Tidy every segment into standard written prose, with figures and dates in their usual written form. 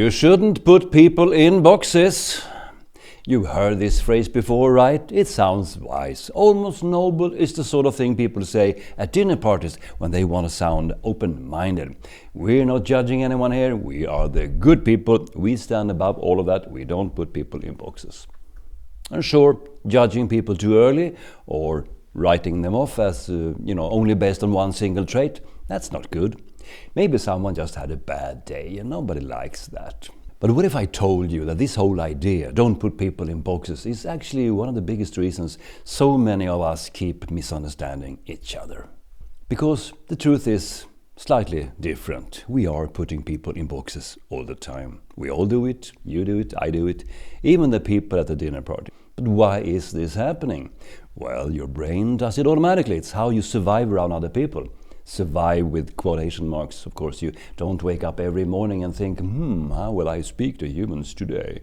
You shouldn't put people in boxes. You've heard this phrase before, right? It sounds wise. Almost noble is the sort of thing people say at dinner parties when they want to sound open-minded. We're not judging anyone here. We are the good people. We stand above all of that. We don't put people in boxes. And sure, judging people too early or writing them off as only based on one single trait, that's not good. Maybe someone just had a bad day and nobody likes that. But what if I told you that this whole idea, don't put people in boxes, is actually one of the biggest reasons so many of us keep misunderstanding each other? Because the truth is slightly different. We are putting people in boxes all the time. We all do it, you do it, I do it, even the people at the dinner party. But why is this happening? Well, your brain does it automatically. It's how you survive around other people. Survive with quotation marks. Of course, you don't wake up every morning and think, how will I speak to humans today?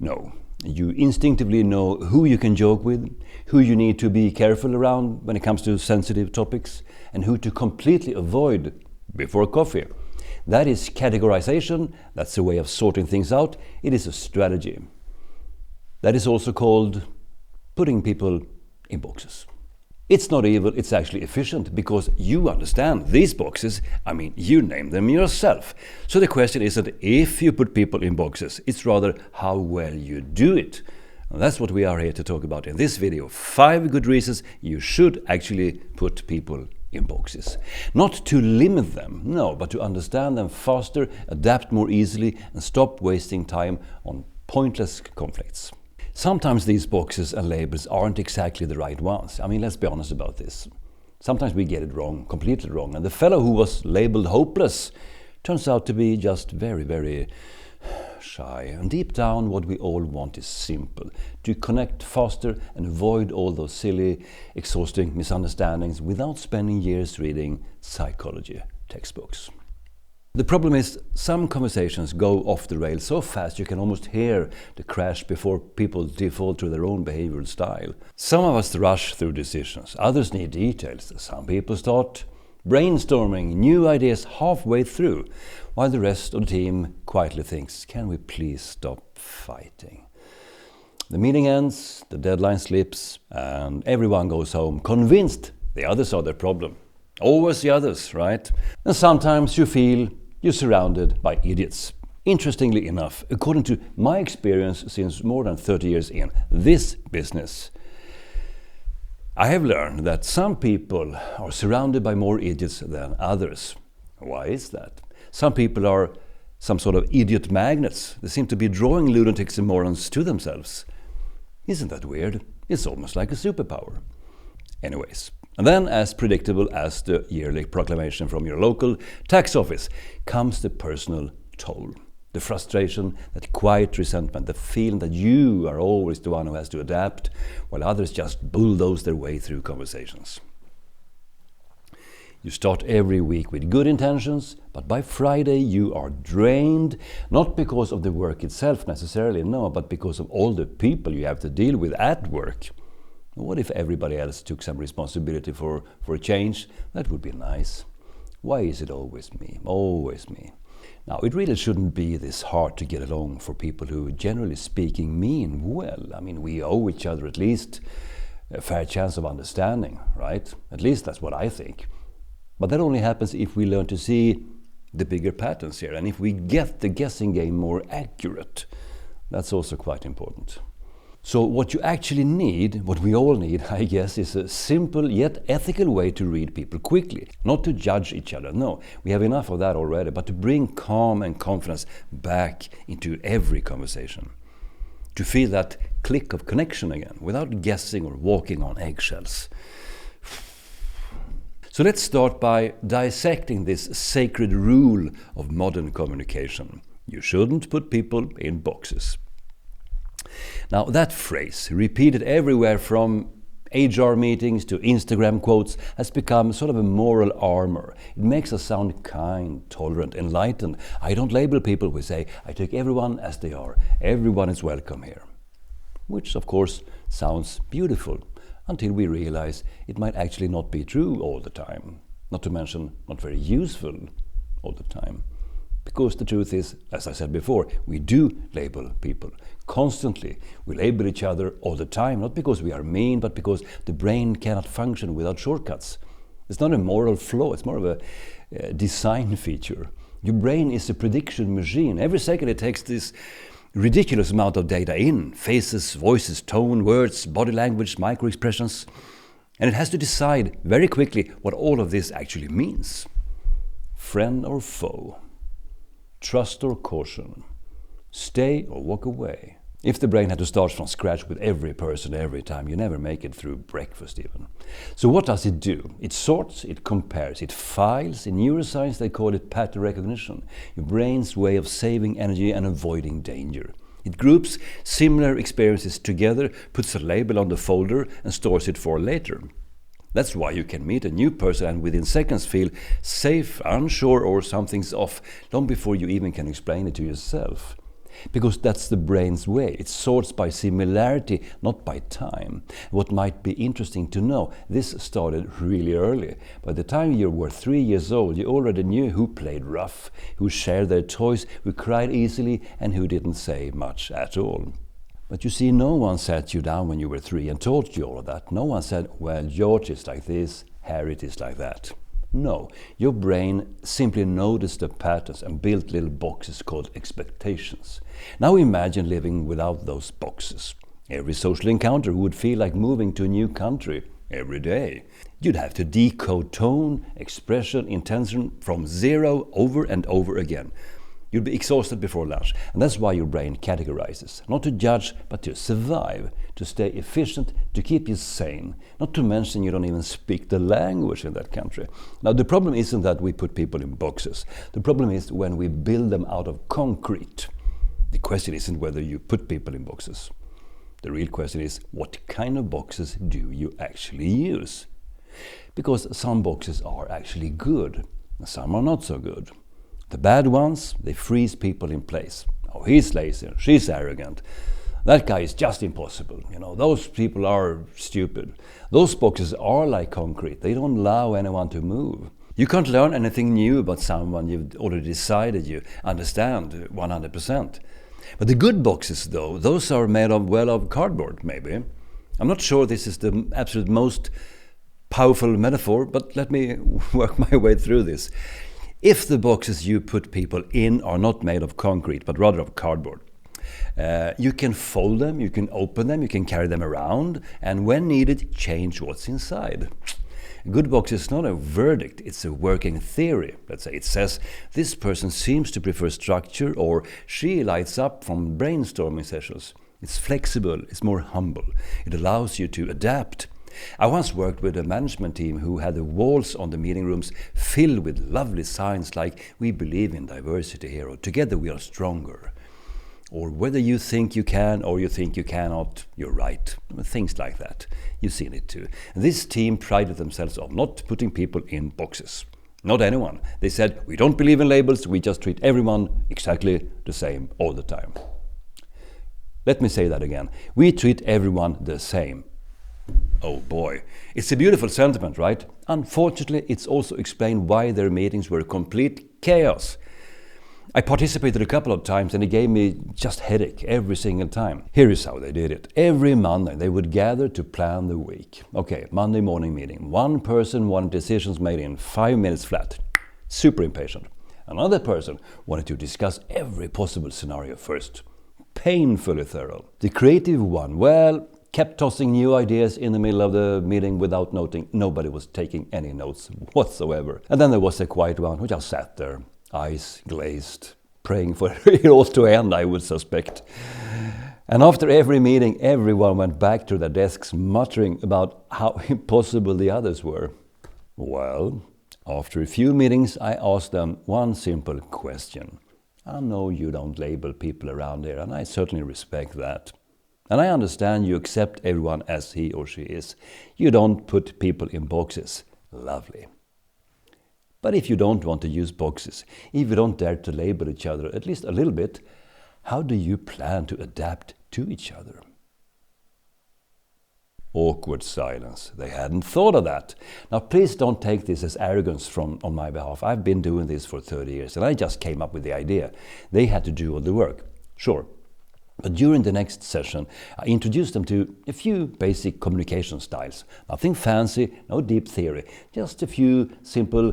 No, you instinctively know who you can joke with, who you need to be careful around when it comes to sensitive topics, and who to completely avoid before coffee. That is categorization. That's a way of sorting things out. It is a strategy. That is also called putting people in boxes. It's not evil, it's actually efficient because you understand these boxes. I mean, you name them yourself. So the question isn't if you put people in boxes, it's rather how well you do it. And that's what we are here to talk about in this video. 5 good reasons you should actually put people in boxes. Not to limit them, no, but to understand them faster, adapt more easily, and stop wasting time on pointless conflicts. Sometimes these boxes and labels aren't exactly the right ones. I mean, let's be honest about this. Sometimes we get it wrong, completely wrong. And the fellow who was labeled hopeless turns out to be just very, very shy. And deep down, what we all want is simple. To connect faster and avoid all those silly, exhausting misunderstandings without spending years reading psychology textbooks. The problem is, some conversations go off the rails so fast you can almost hear the crash before people default to their own behavioral style. Some of us rush through decisions, others need details. Some people start brainstorming new ideas halfway through, while the rest of the team quietly thinks, can we please stop fighting? The meeting ends, the deadline slips, and everyone goes home convinced the others are the problem. Always the others, right? And sometimes you feel you're surrounded by idiots. Interestingly enough, according to my experience since more than 30 years in this business, I have learned that some people are surrounded by more idiots than others. Why is that? Some people are some sort of idiot magnets. They seem to be drawing lunatics and morons to themselves. Isn't that weird? It's almost like a superpower. Anyways. And then, as predictable as the yearly proclamation from your local tax office, comes the personal toll. The frustration, that quiet resentment, the feeling that you are always the one who has to adapt, while others just bulldoze their way through conversations. You start every week with good intentions, but by Friday you are drained, not because of the work itself necessarily, no, but because of all the people you have to deal with at work. What if everybody else took some responsibility for a change? That would be nice. Why is it always me? Always me. Now, it really shouldn't be this hard to get along for people who, generally speaking, mean well. I mean, we owe each other at least a fair chance of understanding, right? At least that's what I think. But that only happens if we learn to see the bigger patterns here, and if we get the guessing game more accurate. That's also quite important. So what you actually need, what we all need, I guess, is a simple yet ethical way to read people quickly. Not to judge each other, no, we have enough of that already, but to bring calm and confidence back into every conversation. To feel that click of connection again, without guessing or walking on eggshells. So let's start by dissecting this sacred rule of modern communication. You shouldn't put people in boxes. Now, that phrase, repeated everywhere from HR meetings to Instagram quotes, has become sort of a moral armor. It makes us sound kind, tolerant, enlightened. I don't label people, we say. I take everyone as they are. Everyone is welcome here. Which, of course, sounds beautiful, until we realize it might actually not be true all the time. Not to mention, not very useful all the time. Because the truth is, as I said before, we do label people constantly. We label each other all the time, not because we are mean, but because the brain cannot function without shortcuts. It's not a moral flaw, it's more of a design feature. Your brain is a prediction machine. Every second it takes this ridiculous amount of data in: faces, voices, tone, words, body language, micro-expressions. And it has to decide very quickly what all of this actually means. Friend or foe? Trust or caution? Stay or walk away? If the brain had to start from scratch with every person every time, you never make it through breakfast even. So what does it do? It sorts, it compares, it files. In neuroscience they call it pattern recognition, your brain's way of saving energy and avoiding danger. It groups similar experiences together, puts a label on the folder and stores it for later. That's why you can meet a new person and within seconds feel safe, unsure, or something's off, long before you even can explain it to yourself. Because that's the brain's way. It sorts by similarity, not by time. What might be interesting to know, this started really early. By the time you were 3 years old, you already knew who played rough, who shared their toys, who cried easily, and who didn't say much at all. But you see, no one sat you down when you were 3 and taught you all of that. No one said, well, George is like this, Harriet is like that. No, your brain simply noticed the patterns and built little boxes called expectations. Now imagine living without those boxes. Every social encounter would feel like moving to a new country every day. You'd have to decode tone, expression, intention from zero over and over again. You'd be exhausted before lunch, and that's why your brain categorizes. Not to judge, but to survive, to stay efficient, to keep you sane. Not to mention you don't even speak the language in that country. Now the problem isn't that we put people in boxes. The problem is when we build them out of concrete. The question isn't whether you put people in boxes. The real question is, what kind of boxes do you actually use? Because some boxes are actually good, and some are not so good. The bad ones, they freeze people in place. Oh, he's lazy, she's arrogant. That guy is just impossible. You know, those people are stupid. Those boxes are like concrete. They don't allow anyone to move. You can't learn anything new about someone you've already decided you understand 100%. But the good boxes, though, those are made of cardboard, maybe. I'm not sure this is the absolute most powerful metaphor, but let me work my way through this. If the boxes you put people in are not made of concrete, but rather of cardboard, you can fold them, you can open them, you can carry them around, and when needed, change what's inside. A good box is not a verdict, it's a working theory. Let's say it says, this person seems to prefer structure, or she lights up from brainstorming sessions. It's flexible, it's more humble. It allows you to adapt. I once worked with a management team who had the walls on the meeting rooms filled with lovely signs like, we believe in diversity here, or together we are stronger. Or whether you think you can or you think you cannot, you're right. Things like that. You've seen it too. This team prided themselves on not putting people in boxes. Not anyone. They said, we don't believe in labels, we just treat everyone exactly the same all the time. Let me say that again. We treat everyone the same. Oh boy, it's a beautiful sentiment, right? Unfortunately, it's also explained why their meetings were complete chaos. I participated a couple of times and it gave me just headache every single time. Here is how they did it. Every Monday they would gather to plan the week. Okay, Monday morning meeting. One person wanted decisions made in 5 minutes flat. Super impatient. Another person wanted to discuss every possible scenario first. Painfully thorough. The creative one, well, kept tossing new ideas in the middle of the meeting without noting. Nobody was taking any notes whatsoever. And then there was a quiet one who just sat there, eyes glazed, praying for it all to end, I would suspect. And after every meeting, everyone went back to their desks muttering about how impossible the others were. Well, after a few meetings, I asked them one simple question. I know you don't label people around here, and I certainly respect that. And I understand you accept everyone as he or she is. You don't put people in boxes. Lovely. But if you don't want to use boxes, if you don't dare to label each other at least a little bit, how do you plan to adapt to each other? Awkward silence. They hadn't thought of that. Now, please don't take this as arrogance on my behalf. I've been doing this for 30 years, and I just came up with the idea. They had to do all the work. Sure. But during the next session, I introduced them to a few basic communication styles. Nothing fancy, no deep theory. Just a few simple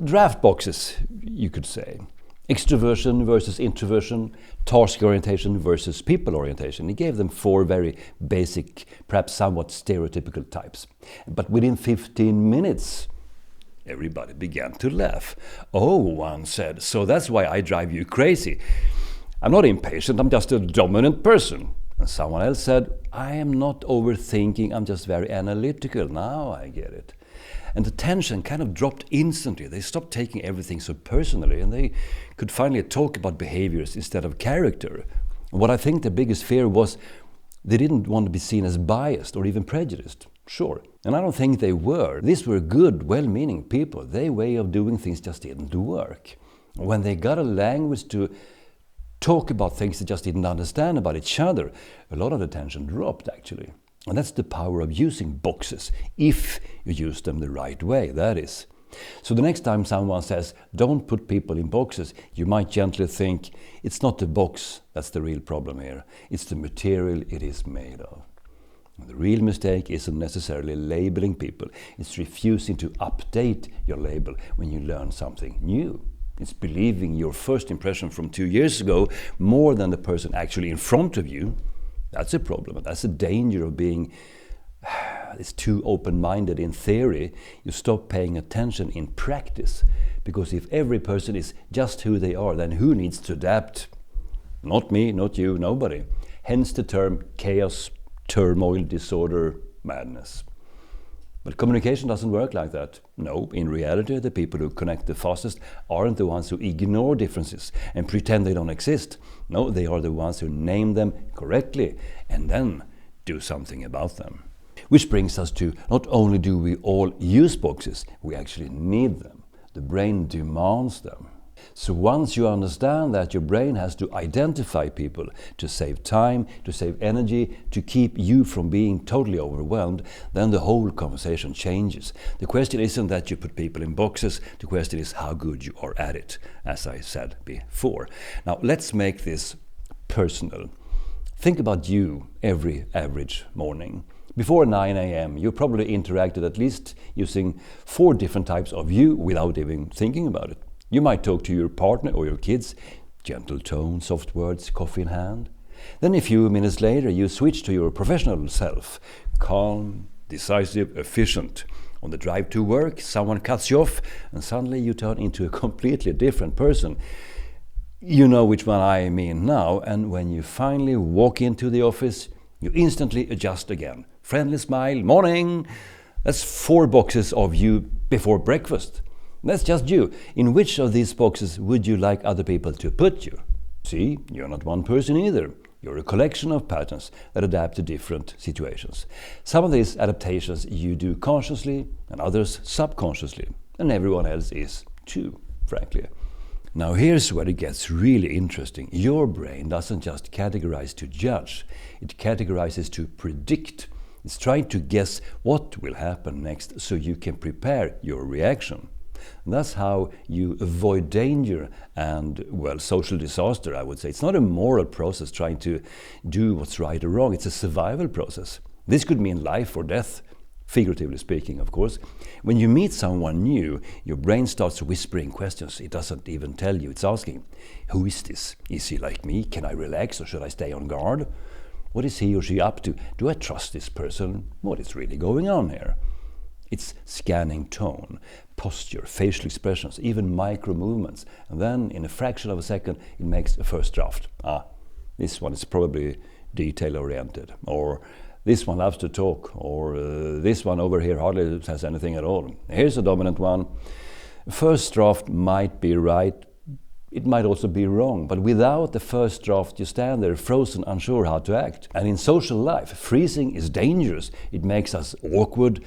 draft boxes, you could say. Extroversion versus introversion, task orientation versus people orientation. He gave them 4 very basic, perhaps somewhat stereotypical types. But within 15 minutes, everybody began to laugh. Oh, one said, so that's why I drive you crazy. I'm not impatient, I'm just a dominant person. And someone else said, I am not overthinking, I'm just very analytical. Now I get it. And the tension kind of dropped instantly. They stopped taking everything so personally, and they could finally talk about behaviors instead of character. What I think the biggest fear was they didn't want to be seen as biased or even prejudiced. Sure. And I don't think they were. These were good, well-meaning people. Their way of doing things just didn't work. When they got a language to talk about things they just didn't understand about each other, a lot of the tension dropped, actually. And that's the power of using boxes, if you use them the right way, that is. So the next time someone says, don't put people in boxes, you might gently think, it's not the box that's the real problem here, it's the material it is made of. And the real mistake isn't necessarily labeling people, it's refusing to update your label when you learn something new. It's believing your first impression from 2 years ago more than the person actually in front of you. That's a problem, and that's a danger of being it's too open-minded in theory. You stop paying attention in practice, because if every person is just who they are, then who needs to adapt? Not me, not you, nobody. Hence the term chaos, turmoil, disorder, madness. But communication doesn't work like that. No, in reality, the people who connect the fastest aren't the ones who ignore differences and pretend they don't exist. No, they are the ones who name them correctly and then do something about them. Which brings us to, not only do we all use boxes, we actually need them. The brain demands them. So once you understand that your brain has to identify people to save time, to save energy, to keep you from being totally overwhelmed, then the whole conversation changes. The question isn't that you put people in boxes, the question is how good you are at it, as I said before. Now let's make this personal. Think about you every average morning. Before 9 a.m. you probably interacted at least using 4 different types of you without even thinking about it. You might talk to your partner or your kids, gentle tone, soft words, coffee in hand. Then a few minutes later you switch to your professional self, calm, decisive, efficient. On the drive to work, someone cuts you off and suddenly you turn into a completely different person. You know which one I mean now, and when you finally walk into the office, you instantly adjust again. Friendly smile, morning. That's 4 boxes of you before breakfast. That's just you. In which of these boxes would you like other people to put you? See, you're not one person either. You're a collection of patterns that adapt to different situations. Some of these adaptations you do consciously and others subconsciously. And everyone else is too, frankly. Now here's where it gets really interesting. Your brain doesn't just categorize to judge, it categorizes to predict. It's trying to guess what will happen next so you can prepare your reaction. And that's how you avoid danger and, well, social disaster, I would say. It's not a moral process trying to do what's right or wrong. It's a survival process. This could mean life or death, figuratively speaking, of course. When you meet someone new, your brain starts whispering questions. It doesn't even tell you. It's asking, who is this? Is he like me? Can I relax or should I stay on guard? What is he or she up to? Do I trust this person? What is really going on here? It's scanning tone, posture, facial expressions, even micro movements. And then, in a fraction of a second, it makes a first draft. This one is probably detail-oriented. Or this one loves to talk. Or this one over here hardly says anything at all. Here's a dominant one. First draft might be right. It might also be wrong. But without the first draft, you stand there frozen, unsure how to act. And in social life, freezing is dangerous. It makes us awkward,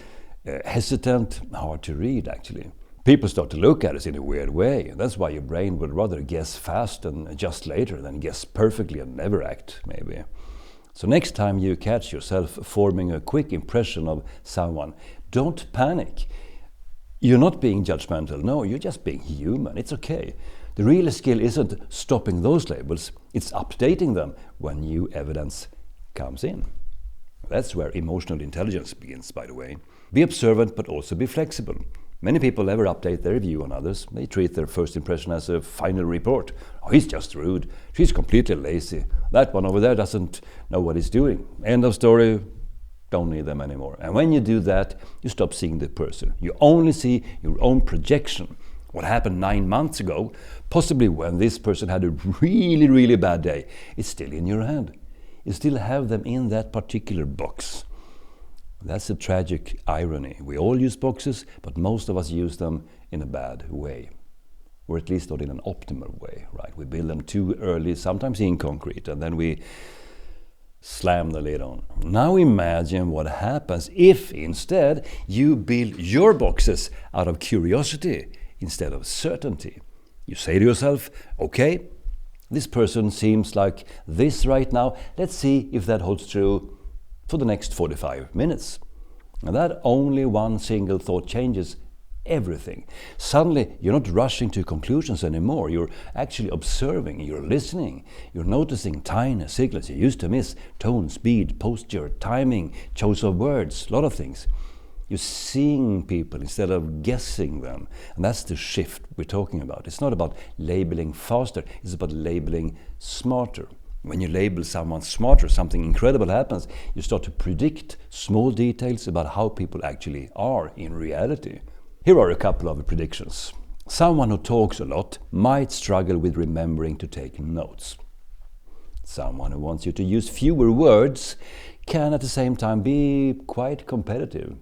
hesitant, hard to read, actually. People start to look at us in a weird way. That's why your brain would rather guess fast and adjust later than guess perfectly and never act, maybe. So next time you catch yourself forming a quick impression of someone, don't panic. You're not being judgmental. No, you're just being human. It's okay. The real skill isn't stopping those labels. It's updating them when new evidence comes in. That's where emotional intelligence begins, by the way. Be observant, but also be flexible. Many people never update their view on others. They treat their first impression as a final report. Oh, he's just rude. She's completely lazy. That one over there doesn't know what he's doing. End of story. Don't need them anymore. And when you do that, you stop seeing the person. You only see your own projection. What happened 9 months ago, possibly when this person had a really, really bad day, it's still in your head. You still have them in that particular box. That's a tragic irony. We all use boxes, but most of us use them in a bad way. Or at least not in an optimal way, right? We build them too early, sometimes in concrete, and then we slam the lid on. Now imagine what happens if instead you build your boxes out of curiosity instead of certainty. You say to yourself, okay, this person seems like this right now. Let's see if that holds true for the next 45 minutes. And that only one single thought changes everything. Suddenly, you're not rushing to conclusions anymore. You're actually observing, you're listening, you're noticing tiny signals you used to miss: tone, speed, posture, timing, choice of words, a lot of things. You're seeing people instead of guessing them. And that's the shift we're talking about. It's not about labeling faster, it's about labeling smarter. When you label someone smarter, something incredible happens. You start to predict small details about how people actually are in reality. Here are a couple of predictions. Someone who talks a lot might struggle with remembering to take notes. Someone who wants you to use fewer words can at the same time be quite competitive.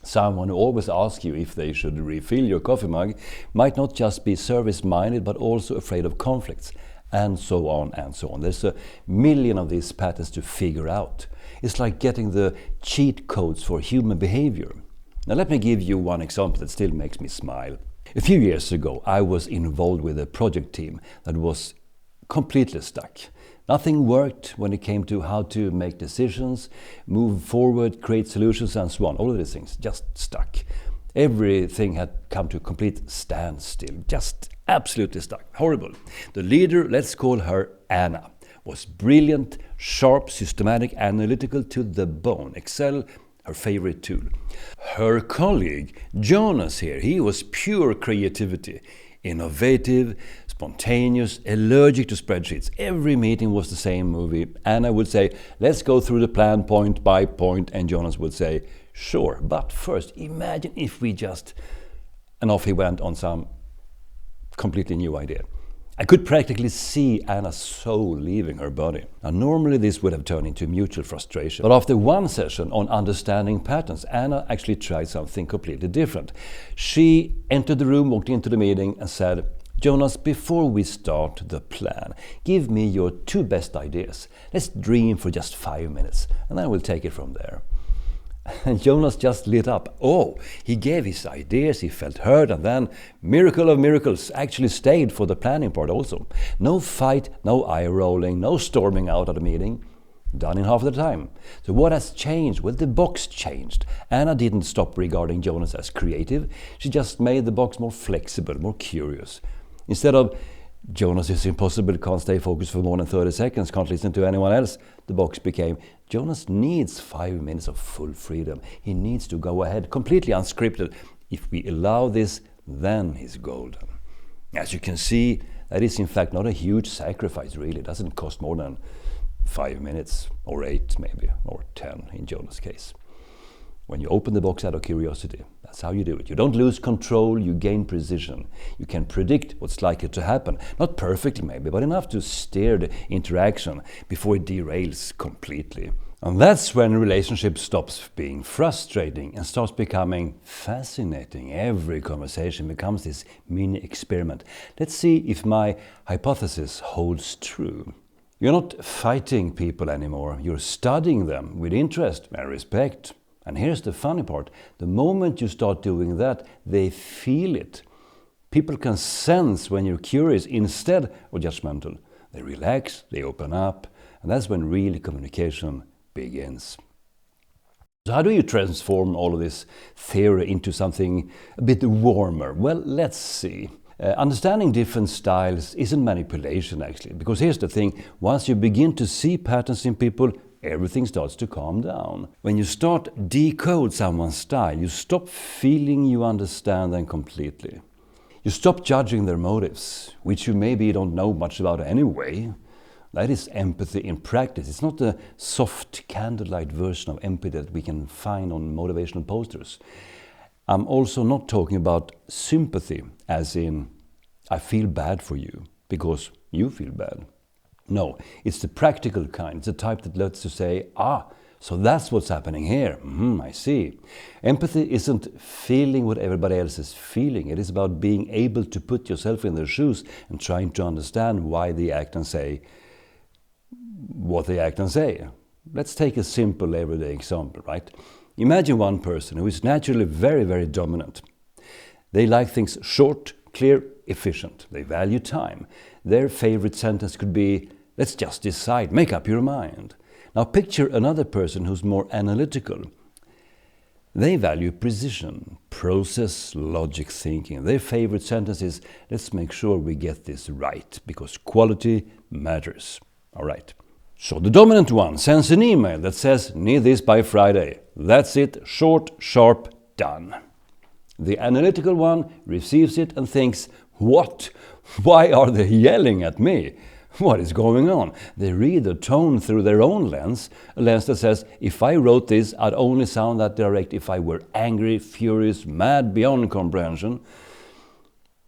Someone who always asks you if they should refill your coffee mug might not just be service-minded but also afraid of conflicts, and so on and so on. There's a million of these patterns to figure out. It's like getting the cheat codes for human behavior. Now let me give you one example that still makes me smile. A few years ago I was involved with a project team that was completely stuck. Nothing worked when it came to how to make decisions, move forward, create solutions and so on. All of these things just stuck. Everything had come to a complete standstill, just absolutely stuck. Horrible. The leader, let's call her Anna, was brilliant, sharp, systematic, analytical to the bone. Excel, her favorite tool. Her colleague, Jonas here, he was pure creativity. Innovative, spontaneous, allergic to spreadsheets. Every meeting was the same movie. Anna would say, let's go through the plan point by point, and Jonas would say, sure, but first, imagine if we just... And off he went on some completely new idea. I could practically see Anna's soul leaving her body. Now, normally this would have turned into mutual frustration. But after one session on understanding patterns, Anna actually tried something completely different. She entered the room, walked into the meeting and said, Jonas, before we start the plan, give me your 2 best ideas. Let's dream for just 5 minutes, and then we'll take it from there. And Jonas just lit up. Oh, he gave his ideas, he felt heard, and then, miracle of miracles, actually stayed for the planning part also. No fight, no eye rolling, no storming out of the meeting. Done in half the time. So what has changed? Well, the box changed. Anna didn't stop regarding Jonas as creative. She just made the box more flexible, more curious. Instead of, Jonas is impossible, can't stay focused for more than 30 seconds, can't listen to anyone else, the box became, Jonas needs 5 minutes of full freedom. He needs to go ahead, completely unscripted. If we allow this, then he's golden. As you can see, that is in fact not a huge sacrifice, really. It doesn't cost more than 5 minutes, or 8 maybe, or 10 in Jonas' case. When you open the box out of curiosity, that's how you do it. You don't lose control, you gain precision. You can predict what's likely to happen. Not perfectly maybe, but enough to steer the interaction before it derails completely. And that's when a relationship stops being frustrating and starts becoming fascinating. Every conversation becomes this mini experiment. Let's see if my hypothesis holds true. You're not fighting people anymore. You're studying them with interest and respect. And here's the funny part. The moment you start doing that, they feel it. People can sense when you're curious instead of judgmental. They relax, they open up, And that's when real communication begins. So how do you transform all of this theory into something a bit warmer? Well, let's see. Understanding different styles isn't manipulation, actually, because here's the thing: once you begin to see patterns in people, everything starts to calm down. When you start decode someone's style, you stop feeling you understand them completely. You stop judging their motives, which you maybe don't know much about anyway. That is empathy in practice. It's not a soft candlelight version of empathy that we can find on motivational posters. I'm also not talking about sympathy, as in, I feel bad for you because you feel bad. No, it's the practical kind. It's the type that lets you say, so that's what's happening here. I see. Empathy isn't feeling what everybody else is feeling. It is about being able to put yourself in their shoes and trying to understand why they act and say what they act and say. Let's take a simple everyday example, right? Imagine one person who is naturally very, very dominant. They like things short, clear, efficient. They value time. Their favorite sentence could be, let's just decide, make up your mind. Now picture another person who's more analytical. They value precision, process, logic thinking. Their favorite sentence is, let's make sure we get this right, because quality matters. All right. So the dominant one sends an email that says, need this by Friday. That's it, short, sharp, done. The analytical one receives it and thinks, what? Why are they yelling at me? What is going on? They read the tone through their own lens, a lens that says, if I wrote this, I'd only sound that direct if I were angry, furious, mad beyond comprehension.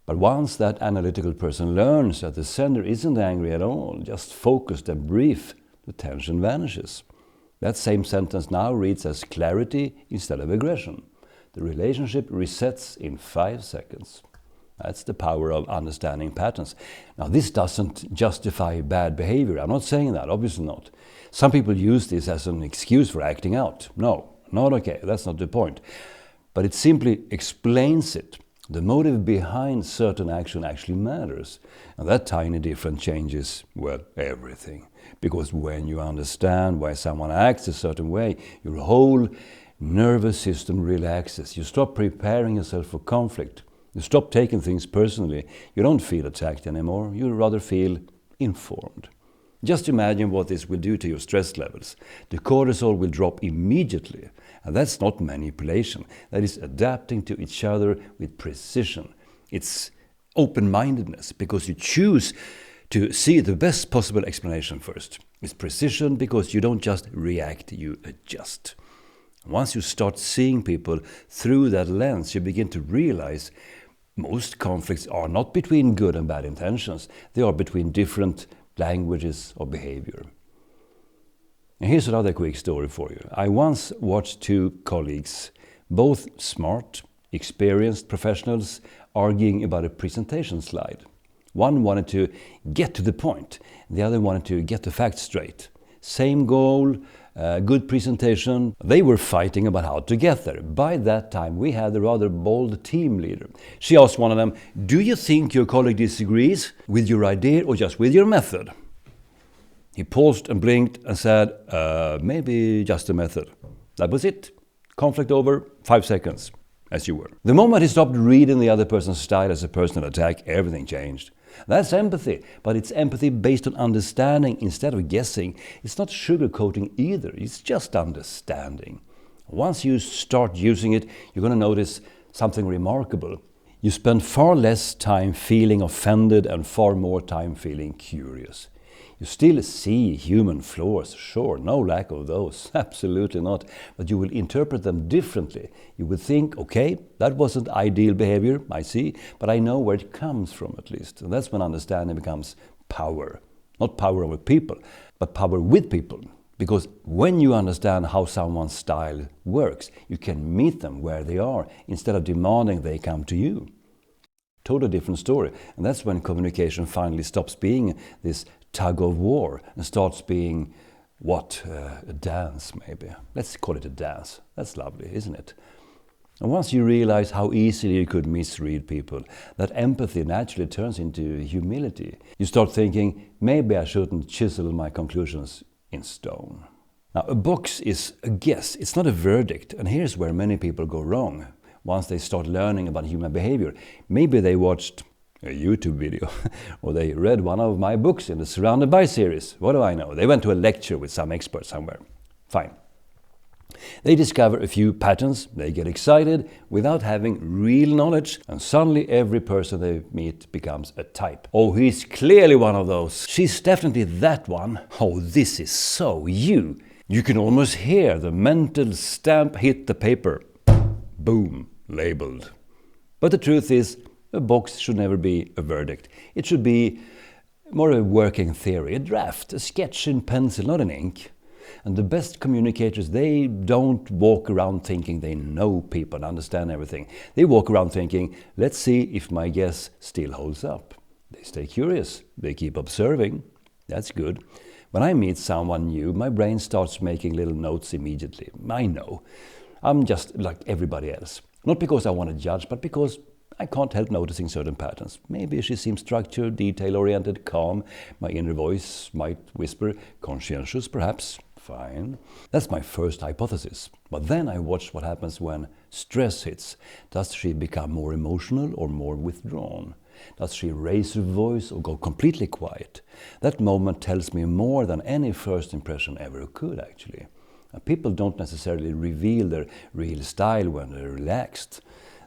But once that analytical person learns that the sender isn't angry at all, just focused and brief, the tension vanishes. That same sentence now reads as clarity instead of aggression. The relationship resets in 5 seconds. That's the power of understanding patterns. Now, this doesn't justify bad behavior. I'm not saying that, obviously not. Some people use this as an excuse for acting out. No, not okay. That's not the point. But it simply explains it. The motive behind certain action actually matters. And that tiny difference changes, well, everything. Because when you understand why someone acts a certain way, your whole nervous system relaxes. You stop preparing yourself for conflict. You stop taking things personally. You don't feel attacked anymore. You rather feel informed. Just imagine what this will do to your stress levels. The cortisol will drop immediately. And that's not manipulation. That is adapting to each other with precision. It's open-mindedness because you choose to see the best possible explanation first. It's precision because you don't just react, you adjust. Once you start seeing people through that lens, you begin to realize most conflicts are not between good and bad intentions. They are between different languages of behavior. And here's another quick story for you. I once watched 2 colleagues, both smart, experienced professionals, arguing about a presentation slide. One wanted to get to the point. The other wanted to get the facts straight. Same goal, good presentation. They were fighting about how to get there. By that time, we had a rather bold team leader. She asked one of them, do you think your colleague disagrees with your idea or just with your method? He paused and blinked and said, maybe just the method. That was it. Conflict over, 5 seconds, as you were. The moment he stopped reading the other person's style as a personal attack, everything changed. That's empathy, but it's empathy based on understanding instead of guessing. It's not sugarcoating either, it's just understanding. Once you start using it, you're going to notice something remarkable. You spend far less time feeling offended and far more time feeling curious. You still see human flaws, sure, no lack of those, absolutely not. But you will interpret them differently. You will think, okay, that wasn't ideal behavior, I see, but I know where it comes from at least. And that's when understanding becomes power. Not power over people, but power with people. Because when you understand how someone's style works, you can meet them where they are instead of demanding they come to you. Totally different story. And that's when communication finally stops being this tug of war and starts being, a dance maybe. Let's call it a dance. That's lovely, isn't it? And once you realize how easily you could misread people, that empathy naturally turns into humility. You start thinking, maybe I shouldn't chisel my conclusions in stone. Now, a box is a guess, it's not a verdict, and here's where many people go wrong. Once they start learning about human behavior, maybe they watched a YouTube video, or they read one of my books in the Surrounded By series. What do I know? They went to a lecture with some expert somewhere. Fine. They discover a few patterns, they get excited without having real knowledge, and suddenly every person they meet becomes a type. Oh, he's clearly one of those. She's definitely that one. Oh, this is so you. You can almost hear the mental stamp hit the paper. Boom, labeled. But the truth is, a box should never be a verdict. It should be more a working theory, a draft, a sketch in pencil, not in ink. And the best communicators, they don't walk around thinking they know people and understand everything. They walk around thinking, let's see if my guess still holds up. They stay curious. They keep observing. That's good. When I meet someone new, my brain starts making little notes immediately. I know. I'm just like everybody else. Not because I want to judge, but because I can't help noticing certain patterns. Maybe she seems structured, detail-oriented, calm. My inner voice might whisper, conscientious perhaps. Fine. That's my first hypothesis. But then I watch what happens when stress hits. Does she become more emotional or more withdrawn? Does she raise her voice or go completely quiet? That moment tells me more than any first impression ever could, actually. And people don't necessarily reveal their real style when they're relaxed.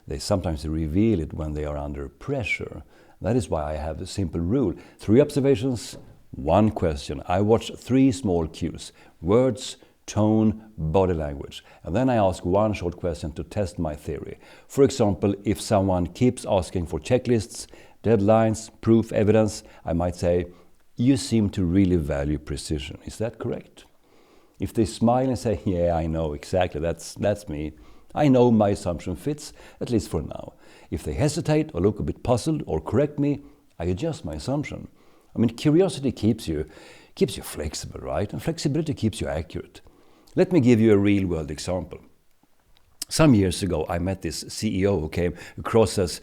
They sometimes reveal it when they are under pressure. That is why I have a simple rule. 3 observations, 1 question. I watch 3 small cues: words, tone, body language. And then I ask 1 short question to test my theory. For example, if someone keeps asking for checklists, deadlines, proof, evidence, I might say, you seem to really value precision. Is that correct? If they smile and say, yeah, I know exactly, that's me. I know my assumption fits, at least for now. If they hesitate or look a bit puzzled or correct me, I adjust my assumption. I mean, curiosity keeps you flexible, right? And flexibility keeps you accurate. Let me give you a real-world example. Some years ago, I met this CEO who came across as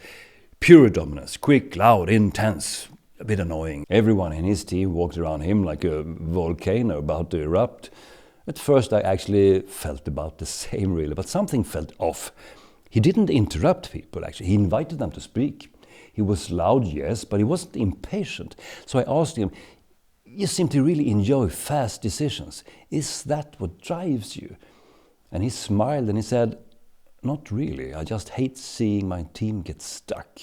pure dominance, quick, loud, intense, a bit annoying. Everyone in his team walked around him like a volcano about to erupt. At first, I actually felt about the same, really, but something felt off. He didn't interrupt people, actually. He invited them to speak. He was loud, yes, but he wasn't impatient. So I asked him, you seem to really enjoy fast decisions. Is that what drives you? And he smiled and he said, not really. I just hate seeing my team get stuck.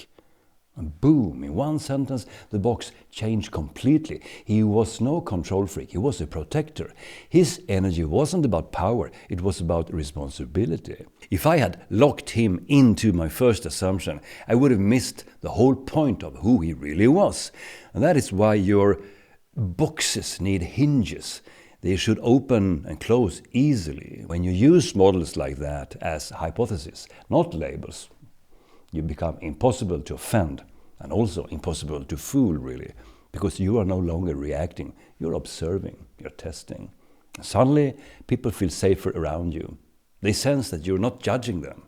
And boom, in 1 sentence, the box changed completely. He was no control freak, he was a protector. His energy wasn't about power, it was about responsibility. If I had locked him into my first assumption, I would have missed the whole point of who he really was. And that is why your boxes need hinges. They should open and close easily. When you use models like that as hypotheses, not labels, you become impossible to offend and also impossible to fool, really, because you are no longer reacting, you're observing, you're testing. Suddenly, people feel safer around you. They sense that you're not judging them.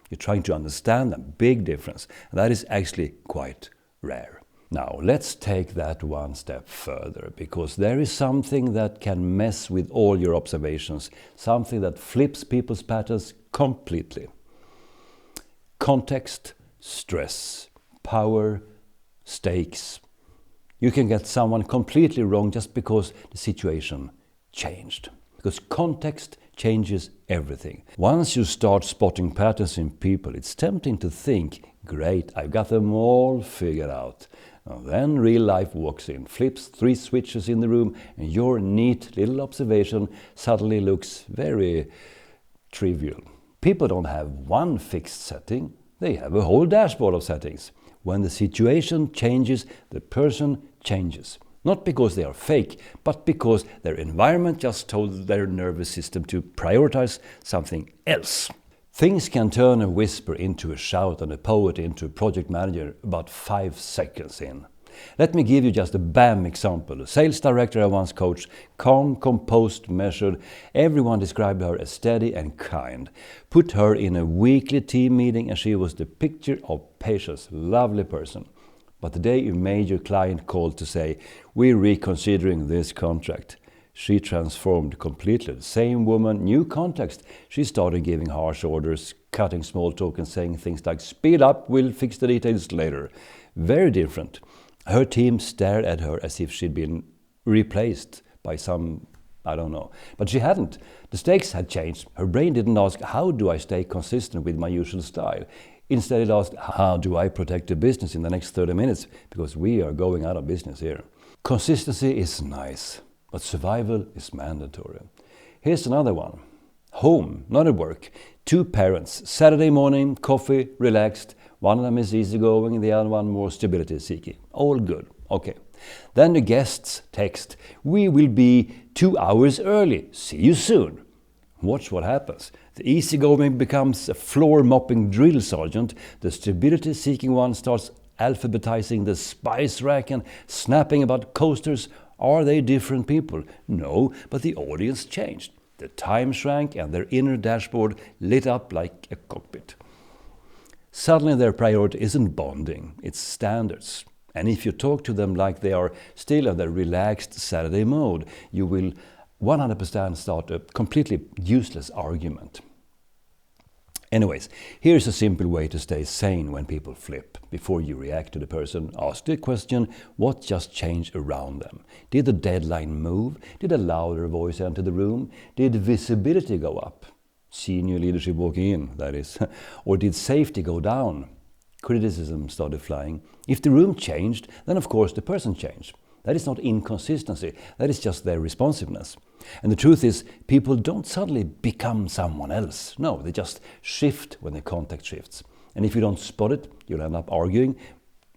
You're trying to understand them. Big difference. And that is actually quite rare. Now, let's take that 1 step further, because there is something that can mess with all your observations, something that flips people's patterns completely. Context, stress, power, stakes. You can get someone completely wrong just because the situation changed. Because context changes everything. Once you start spotting patterns in people, it's tempting to think, great, I've got them all figured out. And then real life walks in, flips 3 switches in the room, and your neat little observation suddenly looks very trivial. People don't have 1 fixed setting, they have a whole dashboard of settings. When the situation changes, the person changes. Not because they are fake, but because their environment just told their nervous system to prioritize something else. Things can turn a whisper into a shout and a poet into a project manager about 5 seconds in. Let me give you just a BAM example. A sales director I once coached, calm, composed, measured. Everyone described her as steady and kind. Put her in a weekly team meeting and she was the picture of patience. Lovely person. But the day a major client called to say, we're reconsidering this contract, she transformed completely. The same woman, new context. She started giving harsh orders, cutting small talk and saying things like, speed up, we'll fix the details later. Very different. Her team stared at her as if she'd been replaced by some, I don't know. But she hadn't. The stakes had changed. Her brain didn't ask, how do I stay consistent with my usual style? Instead it asked, how do I protect the business in the next 30 minutes? Because we are going out of business here. Consistency is nice, but survival is mandatory. Here's another one. Home, not at work. Two parents, Saturday morning, coffee, relaxed. One of them is easygoing, the other one more stability seeking. All good. Okay. Then the guests text, we will be 2 hours early. See you soon. Watch what happens. The easygoing becomes a floor-mopping drill sergeant. The stability-seeking one starts alphabetizing the spice rack and snapping about coasters. Are they different people? No, but the audience changed. The time shrank and their inner dashboard lit up like a cockpit. Suddenly their priority isn't bonding, it's standards. And if you talk to them like they are still in their relaxed Saturday mode, you will 100% start a completely useless argument. Anyways, here's a simple way to stay sane when people flip. Before you react to the person, ask the question, what just changed around them? Did the deadline move? Did a louder voice enter the room? Did visibility go up? Senior leadership walking in, that is. Or did safety go down? Criticism started flying. If the room changed, then of course the person changed. That is not inconsistency, that is just their responsiveness. And the truth is, people don't suddenly become someone else. No, they just shift when the context shifts. And if you don't spot it, you'll end up arguing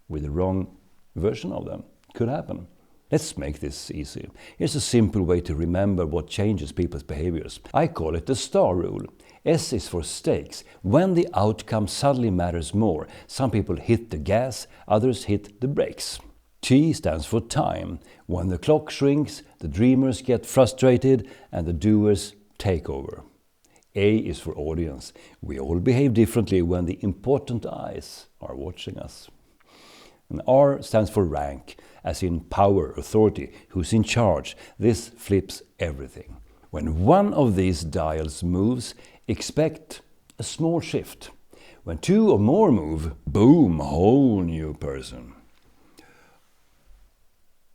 with the wrong version of them. Could happen. Let's make this easy. Here's a simple way to remember what changes people's behaviors. I call it the STAR rule. S is for stakes. When the outcome suddenly matters more, some people hit the gas, others hit the brakes. T stands for time. When the clock shrinks, the dreamers get frustrated and the doers take over. A is for audience. We all behave differently when the important eyes are watching us. And R stands for rank, as in power, authority, who's in charge. This flips everything. When one of these dials moves, expect a small shift. When two or more move, boom, whole new person.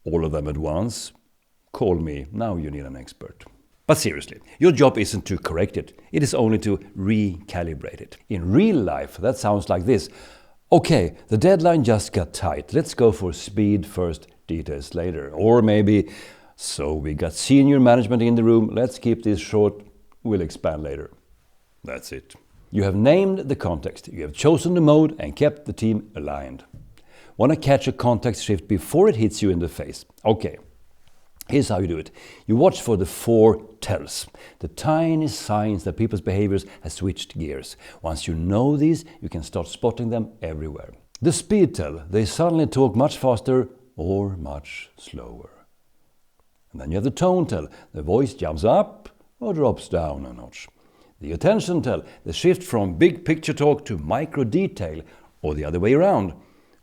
All of them at once, call me, now you need an expert. But seriously, your job isn't to correct it, it is only to recalibrate it. In real life, that sounds like this. Okay, the deadline just got tight, let's go for speed first, details later. Or maybe, so we got senior management in the room, let's keep this short, we'll expand later. That's it. You have named the context, you have chosen the mode and kept the team aligned. Want to catch a context shift before it hits you in the face? Okay, here's how you do it. You watch for the 4 tells, the tiny signs that people's behaviors have switched gears. Once you know these, you can start spotting them everywhere. The speed tell, they suddenly talk much faster or much slower. And then you have the tone tell, the voice jumps up or drops down a notch. The attention tell, the shift from big picture talk to micro detail, or the other way around.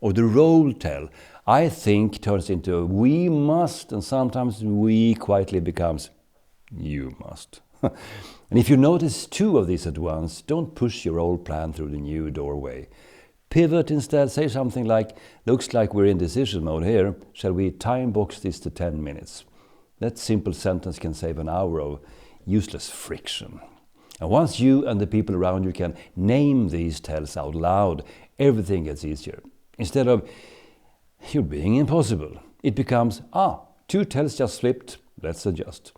Or the role tell, I think turns into a we must, and sometimes we quietly becomes you must. And if you notice 2 of these at once, don't push your old plan through the new doorway. Pivot instead, say something like, looks like we're in decision mode here, shall we time box this to 10 minutes? That simple sentence can save an hour of useless friction. And once you and the people around you can name these tells out loud, everything gets easier. Instead of, you're being impossible, it becomes, 2 tells just slipped, let's adjust.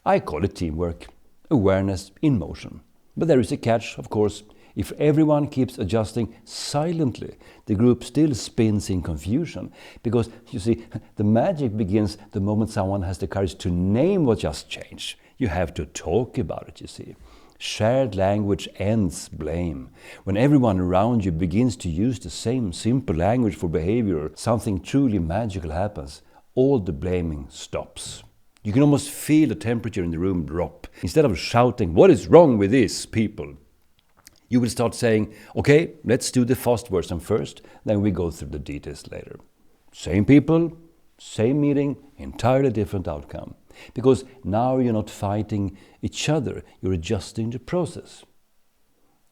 I call it teamwork, awareness in motion. But there is a catch, of course. If everyone keeps adjusting silently, the group still spins in confusion. Because, you see, the magic begins the moment someone has the courage to name what just changed. You have to talk about it, you see. Shared language ends blame. When everyone around you begins to use the same simple language for behavior, something truly magical happens. All the blaming stops. You can almost feel the temperature in the room drop. Instead of shouting, "What is wrong with these people?" you will start saying, "Okay, let's do the fast version first, then we go through the details later." Same people, same meeting, entirely different outcome. Because now you're not fighting each other, you're adjusting the process.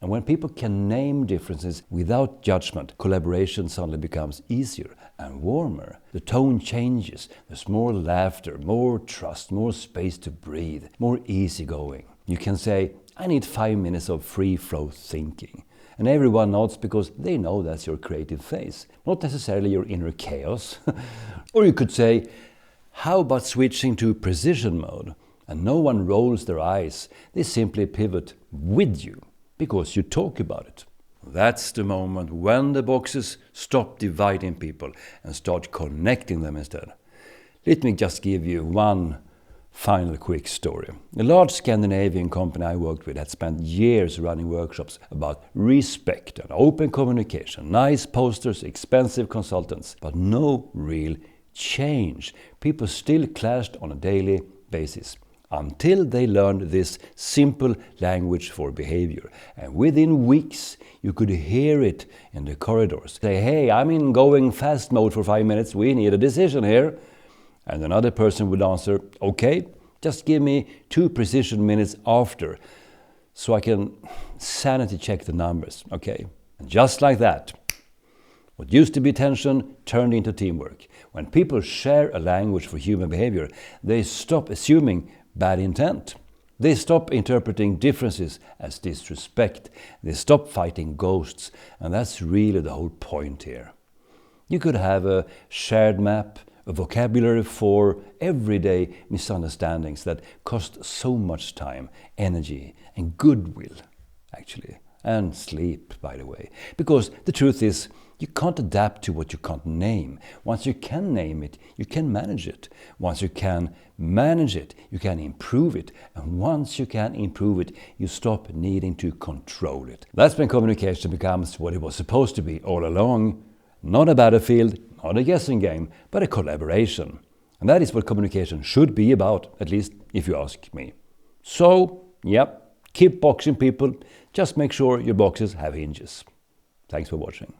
And when people can name differences without judgment, collaboration suddenly becomes easier and warmer. The tone changes, there's more laughter, more trust, more space to breathe, more easygoing. You can say, "I need 5 minutes of free-flow thinking." And everyone nods because they know that's your creative phase, not necessarily your inner chaos. Or you could say, "How about switching to precision mode?" And no one rolls their eyes. They simply pivot with you because you talk about it. That's the moment when the boxes stop dividing people and start connecting them instead. Let me just give you one final quick story. A large Scandinavian company I worked with had spent years running workshops about respect and open communication, nice posters, expensive consultants, but no real change. People still clashed on a daily basis until they learned this simple language for behavior. And within weeks, you could hear it in the corridors. Say, "Hey, I'm in going fast mode for 5 minutes. We need a decision here." And another person would answer, "Okay, just give me 2 precision minutes after so I can sanity check the numbers." Okay. And just like that, what used to be tension turned into teamwork. When people share a language for human behavior, they stop assuming bad intent. They stop interpreting differences as disrespect. They stop fighting ghosts. And that's really the whole point here. You could have a shared map, a vocabulary for everyday misunderstandings that cost so much time, energy, and goodwill, actually. And sleep, by the way. Because the truth is, you can't adapt to what you can't name. Once you can name it, you can manage it. Once you can manage it, you can improve it. And once you can improve it, you stop needing to control it. That's when communication becomes what it was supposed to be all along. Not a battlefield, not a guessing game, but a collaboration. And that is what communication should be about, at least if you ask me. So, yep, keep boxing people. Just make sure your boxes have hinges. Thanks for watching.